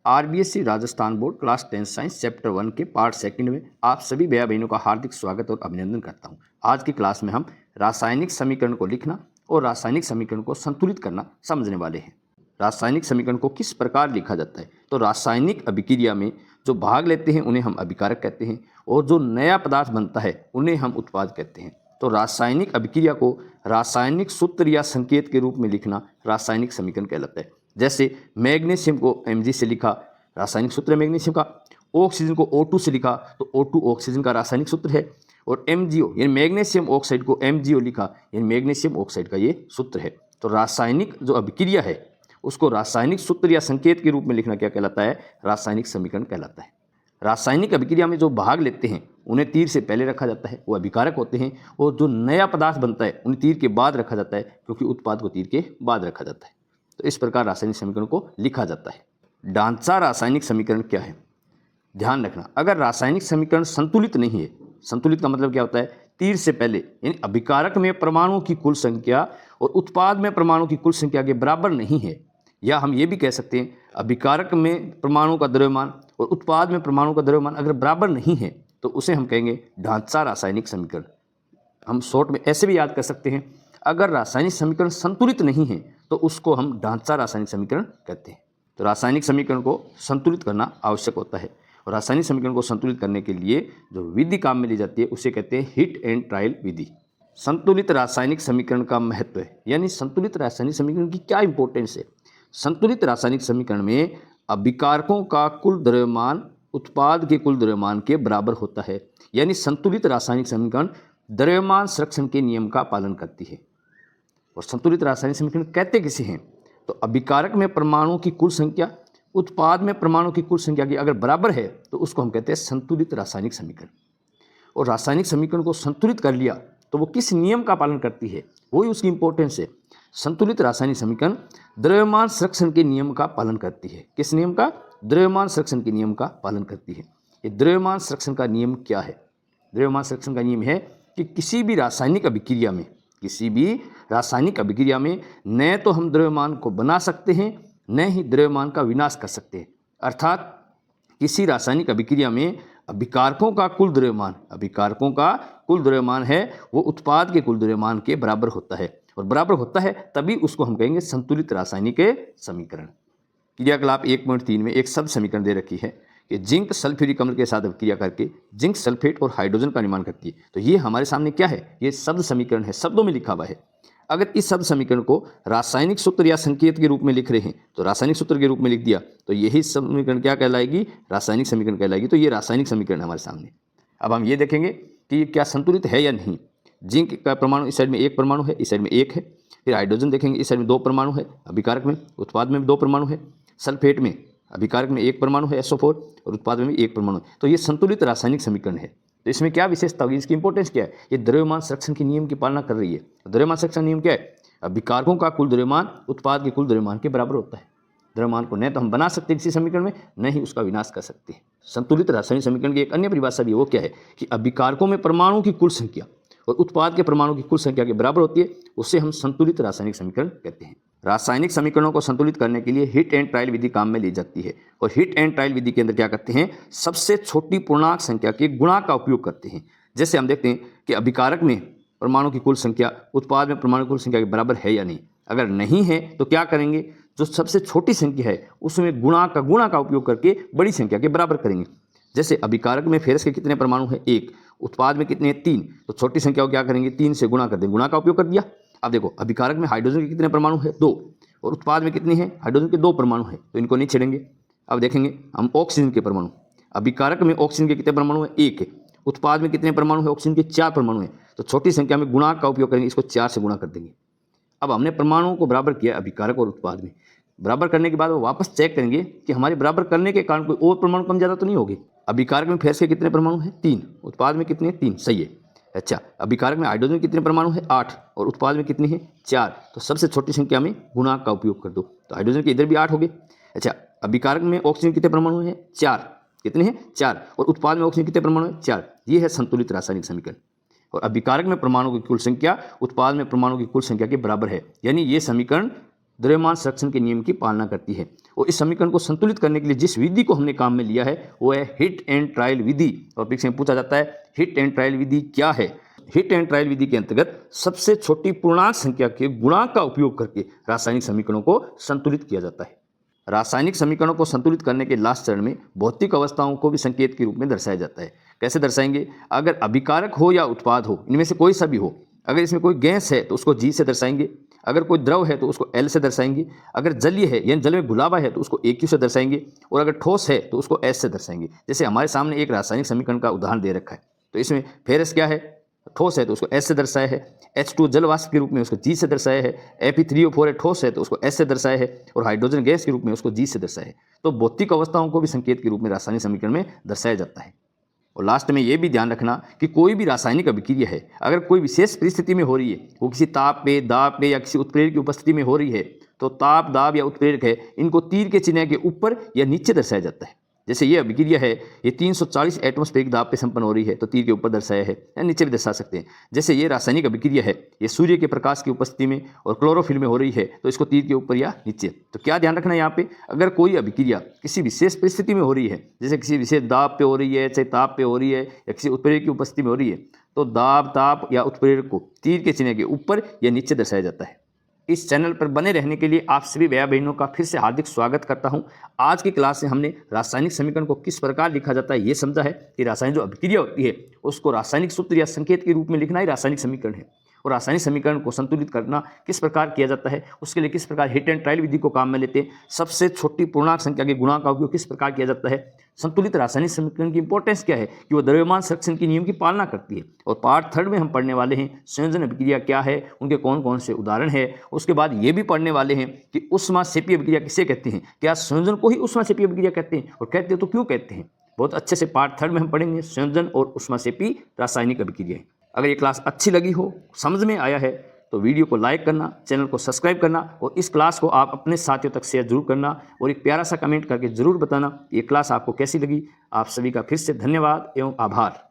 RBSC Rajasthan board class 10 science chapter 1 के part second में आप सभी भैया बहनों का हार्दिक स्वागत और अभिनंदन करता हूं। आज की क्लास में हम रासायनिक समीकरण को लिखना और रासायनिक समीकरण को संतुलित करना समझने वाले हैं। रासायनिक समीकरण को किस प्रकार लिखा जाता है, तो रासायनिक अभिक्रिया में जो भाग लेते हैं उन्हें हम अभिकारक कहते हैं और जो नया पदार्थ बनता है उन्हें हम उत्पाद कहते हैं। तो रासायनिक अभिक्रिया को रासायनिक सूत्र या संकेत के रूप में लिखना रासायनिक समीकरण कहलाता है। जैसे मैग्नीशियम को Mg से लिखा, रासायनिक सूत्र है मैग्नीशियम का। ऑक्सीजन को O2 से लिखा तो O2 ऑक्सीजन का रासायनिक सूत्र है। और MgO यानी मैग्नीशियम ऑक्साइड को MgO लिखा यानी मैग्नीशियम ऑक्साइड का ये सूत्र है। तो रासायनिक जो अभिक्रिया है उसको रासायनिक सूत्र या संकेत के रूप में लिखना क्या कहलाता है? रासायनिक समीकरण कहलाता है। रासायनिक अभिक्रिया में जो भाग लेते हैं उन्हें तीर से पहले रखा जाता है, वो अभिकारक होते हैं। और जो नया पदार्थ बनता है उन्हें तीर के बाद रखा जाता है, क्योंकि उत्पाद को तीर के बाद रखा जाता है। तो इस प्रकार रासायनिक समीकरण को लिखा जाता है। ढांचा रासायनिक समीकरण क्या है? ध्यान रखना, अगर रासायनिक समीकरण संतुलित नहीं है, संतुलित का मतलब क्या होता है? तीर से पहले यानी अभिकारक में परमाणुओं की कुल संख्या और उत्पाद में परमाणुओं की कुल संख्या के बराबर नहीं है, या हम ये भी कह सकते हैं अभिकारक में परमाणु का द्रव्यमान और उत्पाद में परमाणु का द्रव्यमान अगर बराबर नहीं है तो उसे हम कहेंगे ढांचा रासायनिक समीकरण। हम शॉर्ट में ऐसे भी याद कर सकते हैं, अगर रासायनिक समीकरण संतुलित नहीं है तो उसको हम ढांचा रासायनिक समीकरण कहते हैं। तो रासायनिक समीकरण को संतुलित करना आवश्यक होता है, और रासायनिक समीकरण को संतुलित करने के लिए जो विधि काम में ली जाती है उसे कहते हैं हिट एंड ट्रायल विधि। संतुलित रासायनिक समीकरण का महत्व है, यानी संतुलित रासायनिक समीकरण की क्या इंपॉर्टेंस है। संतुलित रासायनिक समीकरण में अभिकारकों का कुल द्रव्यमान उत्पाद के कुल द्रव्यमान के बराबर होता है, यानी संतुलित रासायनिक समीकरण द्रव्यमान संरक्षण के नियम का पालन करती है। और संतुलित रासायनिक समीकरण कहते किसे हैं? तो अभिकारक में परमाणुओं की कुल संख्या उत्पाद में परमाणु की कुल संख्या की अगर बराबर है तो उसको हम कहते हैं संतुलित रासायनिक समीकरण। और रासायनिक समीकरण को संतुलित कर लिया तो वो किस नियम का पालन करती है, वही उसकी इंपॉर्टेंस है। संतुलित रासायनिक समीकरण द्रव्यमान संरक्षण के नियम का पालन करती है। किस नियम का? द्रव्यमान संरक्षण के नियम का पालन करती है। ये द्रव्यमान संरक्षण का नियम क्या है? द्रव्यमान संरक्षण का नियम है कि किसी भी रासायनिक अभिक्रिया में न तो हम द्रव्यमान को बना सकते हैं न ही द्रव्यमान का विनाश कर सकते हैं। अर्थात किसी रासायनिक अभिक्रिया में अभिकारकों का कुल द्रव्यमान है वो उत्पाद के कुल द्रव्यमान के बराबर होता है, और बराबर होता है तभी उसको हम कहेंगे संतुलित रासायनिक समीकरण। क्रियाकलाप 1.3 में एक शब्द समीकरण दे रखी है कि जिंक सल्फ्यूरिक अम्ल के साथ अभिक्रिया करके जिंक सल्फेट और हाइड्रोजन का निर्माण करती है। तो ये हमारे सामने क्या है? ये शब्द समीकरण है, शब्दों में लिखा हुआ है। अगर इस शब्द समीकरण को रासायनिक सूत्र या संकेत के रूप में लिख रहे हैं तो रासायनिक सूत्र के रूप में लिख दिया तो यही समीकरण क्या कहलाएगी? रासायनिक समीकरण कहलाएगी। तो ये रासायनिक समीकरण है हमारे सामने। अब हम ये देखेंगे कि क्या संतुलित है या नहीं। जिंक का परमाणु इस साइड में एक परमाणु है, इस साइड में एक है। फिर हाइड्रोजन देखेंगे, इस साइड में दो परमाणु है अभिकारक में, उत्पाद में भी दो परमाणु है। सल्फेट में अभिकारक में एक परमाणु है SO4 और उत्पाद में भी एक परमाणु है। तो ये संतुलित रासायनिक समीकरण है। तो इसमें क्या विशेषता होगी, इसकी इंपॉर्टेंस क्या है? ये द्रव्यमान संरक्षण के नियम की पालना कर रही है। द्रव्यमान संरक्षण नियम क्या है? अभिकारकों का कुल द्रव्यमान उत्पाद के कुल द्रव्यमान के बराबर होता है। द्रव्यमान को न तो हम बना सकते किसी समीकरण में, न ही उसका विनाश कर सकते हैं। संतुलित रासायनिक समीकरण की एक अन्य परिभाषा भी है, वो क्या है कि अभिकारकों में परमाणु की कुल संख्या और उत्पाद के परमाणु की कुल संख्या के बराबर होती है, उससे हम संतुलित रासायनिक समीकरण कहते हैं। रासायनिक समीकरणों को संतुलित करने के लिए हिट एंड ट्रायल विधि काम में ली जाती है, और हिट एंड ट्रायल विधि के अंदर क्या करते हैं? सबसे छोटी पूर्णांक संख्या के गुणा का उपयोग करते हैं। जैसे हम देखते हैं कि अभिकारक में परमाणु की कुल संख्या उत्पाद में परमाणु की कुल संख्या के बराबर है या नहीं। अगर नहीं है तो क्या करेंगे? जो सबसे छोटी संख्या है उसमें गुणा का उपयोग करके बड़ी संख्या के बराबर करेंगे। जैसे अभिकारक में फेरस के कितने परमाणु है? 1। उत्पाद में कितने हैं? 3। तो छोटी संख्या को क्या करेंगे? 3 से गुणा कर देंगे, गुणा का उपयोग कर दिया। अब देखो अभिकारक में हाइड्रोजन के कितने परमाणु है? 2। और उत्पाद में कितने हैं? हाइड्रोजन के 2 परमाणु है, तो इनको नहीं छेड़ेंगे। अब देखेंगे हम ऑक्सीजन के परमाणु। अभिकारक में ऑक्सीजन के कितने परमाणु है? 1 है। उत्पाद में कितने परमाणु है? ऑक्सीजन के 4 परमाणु है। तो छोटी संख्या में गुणा का उपयोग करेंगे, इसको 4 से गुणा कर देंगे। अब हमने परमाणुओं को बराबर किया अभिकारक और उत्पाद में। बराबर करने के बाद वो वापस चेक करेंगे कि हमारे बराबर करने के कारण कोई और परमाणु कम ज़्यादा तो नहीं होगी। अभिकारक में फेरस के कितने परमाणु हैं? 3। उत्पाद में कितने? 3। सही है। अच्छा, अभिकारक में हाइड्रोजन कितने परमाणु है? 8। और उत्पाद में कितने हैं? 4। तो सबसे छोटी संख्या में गुणा का उपयोग कर दो, तो हाइड्रोजन के इधर भी 8 हो गए। अच्छा, अभिकारक में ऑक्सीजन कितने परमाणु हैं? 4। कितने हैं? 4। और उत्पाद में ऑक्सीजन कितने परमाणु हैं? 4। ये है संतुलित रासायनिक समीकरण। और अभिकारक में परमाणु की कुल संख्या उत्पाद में परमाणु की कुल संख्या के बराबर है, यानी ये समीकरण द्रव्यमान संरक्षण के नियम की पालना करती है। और इस समीकरण को संतुलित करने के लिए जिस विधि को हमने काम में लिया है वो है हिट एंड ट्रायल विधि। और परीक्षा में पूछा जाता है हिट एंड ट्रायल विधि क्या है। हिट एंड ट्रायल विधि के अंतर्गत सबसे छोटी पूर्णांक संख्या के गुणांक का उपयोग करके रासायनिक समीकरणों को संतुलित किया जाता है। रासायनिक समीकरणों को संतुलित करने के लास्ट चरण में भौतिक अवस्थाओं को भी संकेत के रूप में दर्शाया जाता है। कैसे दर्शाएंगे? अगर अभिकारक हो या उत्पाद हो, इनमें से कोई सा भी हो, अगर इसमें कोई गैस है तो उसको G से दर्शाएंगे, अगर कोई द्रव है तो उसको L से दर्शाएंगे, अगर जलीय है यानी जल में घुलावा है तो उसको AQ से दर्शाएंगे, और अगर ठोस है तो उसको S से दर्शाएंगे। जैसे हमारे सामने एक रासायनिक समीकरण का उदाहरण दे रखा है, तो इसमें फेरस क्या है? ठोस है तो उसको S से दर्शाया है, H2 जल वाष्प के रूप में उसको G से दर्शाया है, Fe3O4 है ठोस है तो उसको S से दर्शाया है, और हाइड्रोजन गैस के रूप में उसको G से दर्शाया है। तो भौतिक अवस्थाओं को भी संकेत के रूप में रासायनिक समीकरण में दर्शाया जाता है। और लास्ट में ये भी ध्यान रखना कि कोई भी रासायनिक अभिक्रिया है अगर कोई विशेष परिस्थिति में हो रही है, वो किसी ताप पे, दाब पे या किसी उत्प्रेरक की उपस्थिति में हो रही है, तो ताप, दाब या उत्प्रेरक है, इनको तीर के चिन्ह के ऊपर या नीचे दर्शाया जाता है। जैसे ये अभिक्रिया है, ये 340 एटमॉस्फेरिक दाब पे संपन्न हो रही है तो तीर के ऊपर दर्शाया है, या नीचे भी दर्शा सकते हैं। जैसे ये रासायनिक अभिक्रिया है, ये सूर्य के प्रकाश की उपस्थिति में और क्लोरोफिल में हो रही है तो इसको तीर के ऊपर या नीचे। तो क्या ध्यान रखना है यहाँ पे, अगर कोई अभिक्रिया किसी विशेष परिस्थिति में हो रही है, जैसे किसी विशेष दाब पे हो रही है, चाहे ताप पे हो रही है या किसी उत्प्रेरक की उपस्थिति में हो रही है, तो दाब, ताप या उत्प्रेरक को तीर के चिन्ह के ऊपर या नीचे दर्शाया जाता है। इस चैनल पर बने रहने के लिए आप सभी भैया बहनों का फिर से हार्दिक स्वागत करता हूं। आज की क्लास में हमने रासायनिक समीकरण को किस प्रकार लिखा जाता है ये समझा है कि रासायनिक जो अभिक्रिया होती है उसको रासायनिक सूत्र या संकेत के रूप में लिखना ही रासायनिक समीकरण है। और रासायनिक समीकरण को संतुलित करना किस प्रकार किया जाता है, उसके लिए किस प्रकार हिट एंड ट्रायल विधि को काम में लेते हैं, सबसे छोटी पूर्णांक संख्या के गुणांक का उपयोग किस प्रकार किया जाता है, संतुलित रासायनिक समीकरण की इंपॉर्टेंस क्या है कि वो द्रव्यमान संरक्षण के नियम की पालना करती है। और पार्ट 3 में हम पढ़ने वाले हैं संयोजन अभिक्रिया क्या है, उनके कौन कौन से उदाहरण है। उसके बाद ये भी पढ़ने वाले हैं कि ऊष्माक्षेपीय अभिक्रिया किसे कहते हैं, क्या संयोजन को ही ऊष्माक्षेपीय अभिक्रिया कहते हैं, और कहते हैं तो क्यों कहते हैं। बहुत अच्छे से पार्ट 3 में हम पढ़ेंगे संयोजन और ऊष्माक्षेपी रासायनिक अभिक्रिया। अगर ये क्लास अच्छी लगी हो, समझ में आया है, तो वीडियो को लाइक करना, चैनल को सब्सक्राइब करना, और इस क्लास को आप अपने साथियों तक शेयर जरूर करना, और एक प्यारा सा कमेंट करके जरूर बताना ये क्लास आपको कैसी लगी। आप सभी का फिर से धन्यवाद एवं आभार।